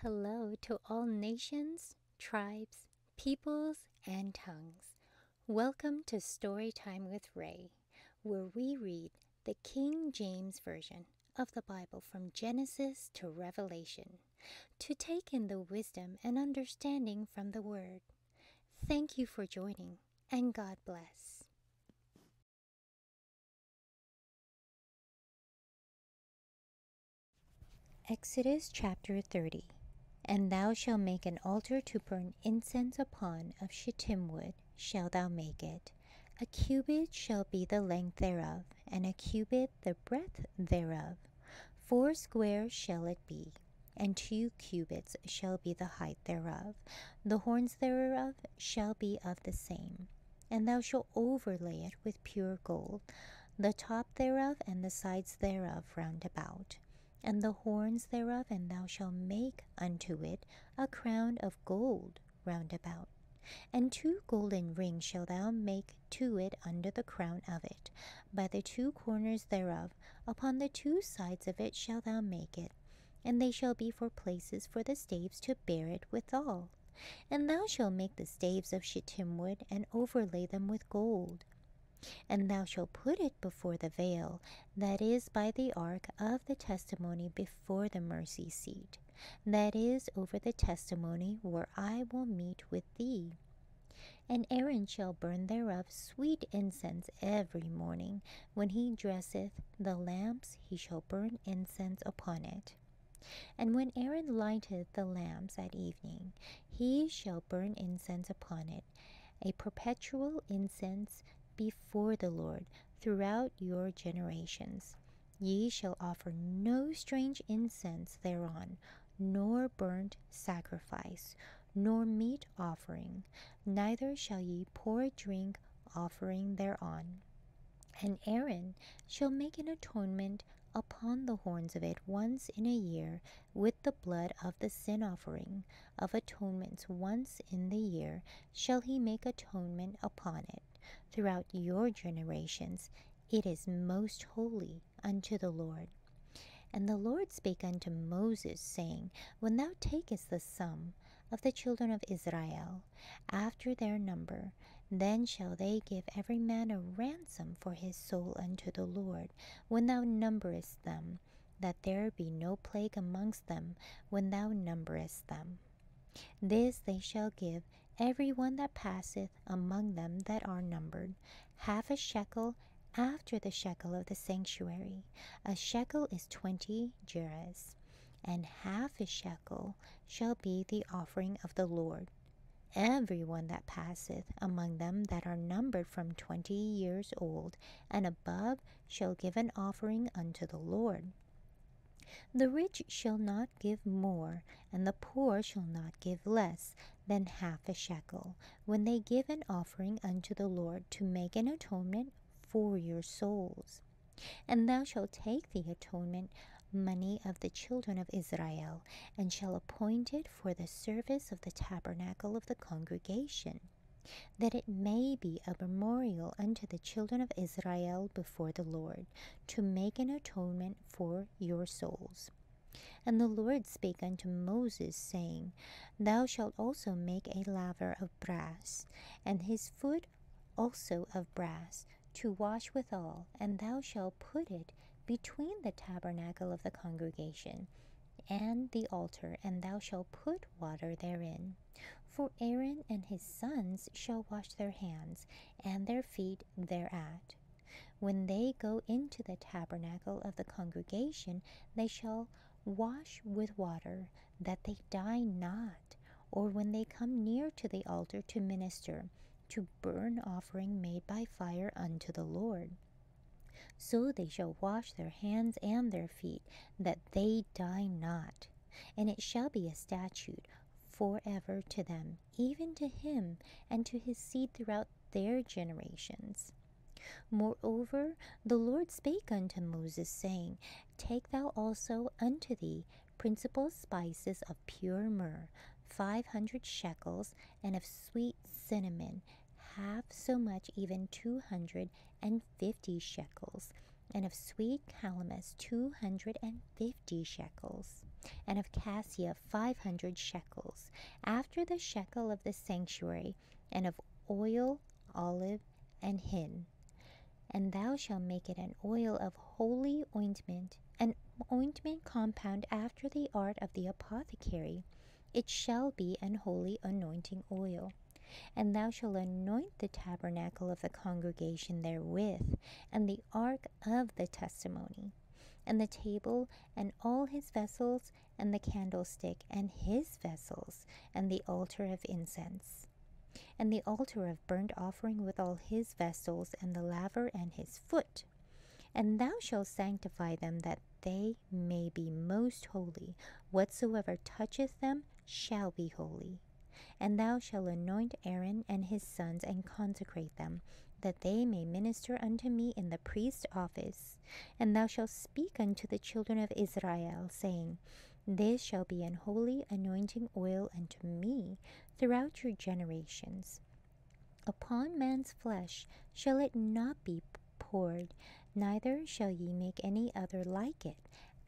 hello to all nations, tribes, peoples, and tongues. Welcome to Storytime with Rae, where we read the King James Version of the Bible from Genesis to Revelation, to take in the wisdom and understanding from the Word. Thank you for joining, and God bless. Exodus chapter 30. And thou shalt make an altar to burn incense upon, of shittim wood shalt thou make it. A cubit shall be the length thereof, and a cubit the breadth thereof. 4 square shall it be, and 2 cubits shall be the height thereof. The horns thereof shall be of the same. And thou shalt overlay it with pure gold, the top thereof and the sides thereof round about, and the horns thereof, and thou shalt make unto it a crown of gold round about. And 2 golden rings shalt thou make to it under the crown of it, by the 2 corners thereof. Upon the 2 sides of it shalt thou make it, and they shall be for places for the staves to bear it withal. And thou shalt make the staves of shittim wood, and overlay them with gold. And thou shalt put it before the veil that is by the ark of the testimony, before the mercy seat, that is over the testimony, where I will meet with thee. And Aaron shall burn thereof sweet incense every morning. When he dresseth the lamps, he shall burn incense upon it. And when Aaron lighteth the lamps at evening, he shall burn incense upon it, a perpetual incense before the Lord throughout your generations. Ye shall offer no strange incense thereon, nor burnt sacrifice, nor meat offering, neither shall ye pour drink offering thereon. And Aaron shall make an atonement upon the horns of it once in a year, with the blood of the sin offering of atonements once in the year shall he make atonement upon it. Throughout your generations it is most holy unto the Lord. And the Lord spake unto Moses, saying, When thou takest the sum of the children of Israel after their number, then shall they give every man a ransom for his soul unto the Lord, when thou numberest them, that there be no plague amongst them when thou numberest them. This they shall give every one that passeth among them that are numbered, half a shekel after the shekel of the sanctuary. A shekel is 20 gerahs, and half a shekel shall be the offering of the Lord. Every one that passeth among them that are numbered from 20 years old and above shall give an offering unto the Lord. The rich shall not give more, and the poor shall not give less than half a shekel, when they give an offering unto the Lord to make an atonement for your souls. And thou shalt take the atonement money of the children of Israel, and shall appoint it for the service of the tabernacle of the congregation, that it may be a memorial unto the children of Israel before the Lord, to make an atonement for your souls. And the Lord spake unto Moses, saying, Thou shalt also make a laver of brass, and his foot also of brass, to wash withal, and thou shalt put it between the tabernacle of the congregation and the altar, and thou shalt put water therein. For Aaron and his sons shall wash their hands and their feet thereat. When they go into the tabernacle of the congregation, they shall wash with water, that they die not, or when they come near to the altar to minister, to burn offering made by fire unto the Lord. So they shall wash their hands and their feet, that they die not. And it shall be a statute forever to them, even to him and to his seed throughout their generations. Moreover, the Lord spake unto Moses, saying, Take thou also unto thee principal spices of pure myrrh, 500 shekels, and of sweet cinnamon, half so much, even 250 shekels, and of sweet calamus 250 shekels, and of cassia 500 shekels, after the shekel of the sanctuary, and of oil, olive, and hin. And thou shalt make it an oil of holy ointment, an ointment compound after the art of the apothecary. It shall be an holy anointing oil. And thou shalt anoint the tabernacle of the congregation therewith, and the ark of the testimony, and the table, and all his vessels, and the candlestick, and his vessels, and the altar of incense, and the altar of burnt offering with all his vessels, and the laver and his foot. And thou shalt sanctify them, that they may be most holy. Whatsoever toucheth them shall be holy. And thou shalt anoint Aaron and his sons, and consecrate them, that they may minister unto me in the priest's office. And thou shalt speak unto the children of Israel, saying, This shall be an holy anointing oil unto me throughout your generations. Upon man's flesh shall it not be poured, neither shall ye make any other like it.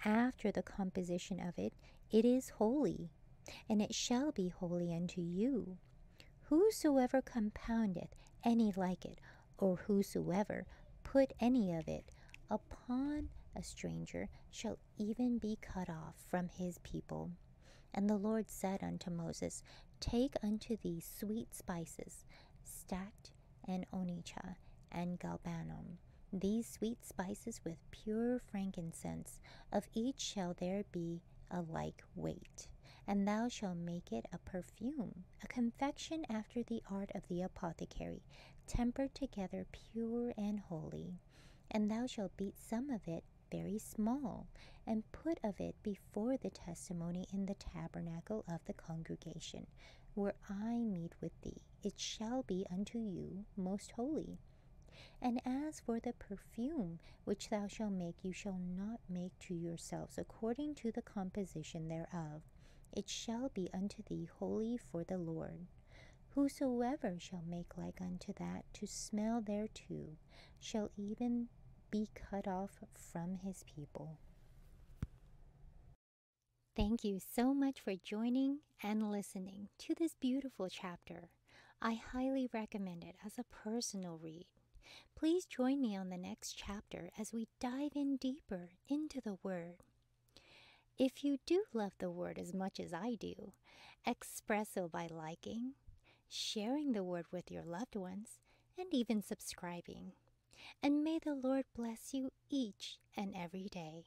After the composition of it, it is holy, and it shall be holy unto you. Whosoever compoundeth any like it, or whosoever put any of it upon a stranger, shall even be cut off from his people. And the Lord said unto Moses, Take unto thee sweet spices, stacte, and onycha, and galbanum, these sweet spices with pure frankincense, of each shall there be a like weight. And thou shalt make it a perfume, a confection after the art of the apothecary, tempered together pure and holy. And thou shalt beat some of it very small, and put of it before the testimony in the tabernacle of the congregation, where I meet with thee. It shall be unto you most holy. And as for the perfume which thou shalt make, you shall not make to yourselves according to the composition thereof. It shall be unto thee holy for the Lord. Whosoever shall make like unto that to smell thereto shall even be cut off from his people. Thank you so much for joining and listening to this beautiful chapter. I highly recommend it as a personal read. Please join me on the next chapter as we dive in deeper into the Word. If you do love the Word as much as I do, express so by liking, sharing the Word with your loved ones, and even subscribing. And may the Lord bless you each and every day.